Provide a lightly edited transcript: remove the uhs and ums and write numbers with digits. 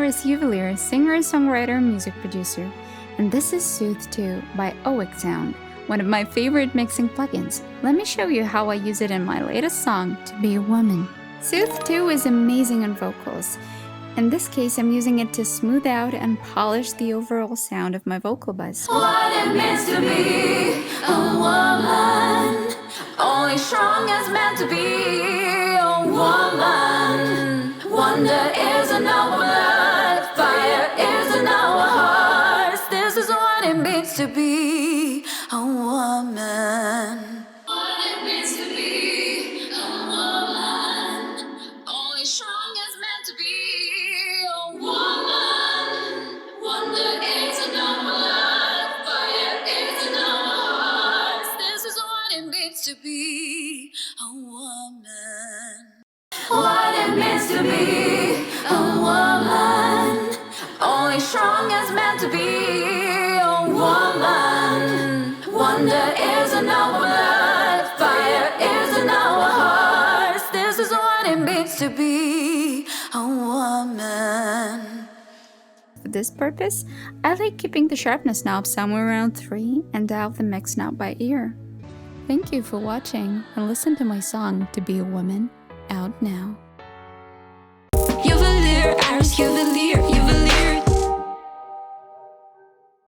is Yuvelir, singer, songwriter, music producer, and this is Soothe 2 by VOCALS, one of my favorite mixing plugins. Let me show you how I use it in my latest song, To Be a Woman. Soothe 2 is amazing on vocals. In this case, I'm using it to smooth out and polish the overall sound of my vocal buzz. What it means to be a woman, only strong as meant to be a woman. Wonder is in our blood, fire is in our hearts. This is what it means to be a woman. What it means to be a woman, only strong as meant to be a woman. Wonder is in our blood, fire is in our hearts. This is what it means to be a woman. What it means to be a woman, only strong as meant to be a woman. Wonder is in our blood, fire is in our hearts. This is what it means to be a woman. For this purpose, I like keeping the sharpness knob somewhere around 3 and dial the mix knob by ear. Thank you for watching, and listen to my song To Be a Woman out now. Yuvelir, Yuvelir.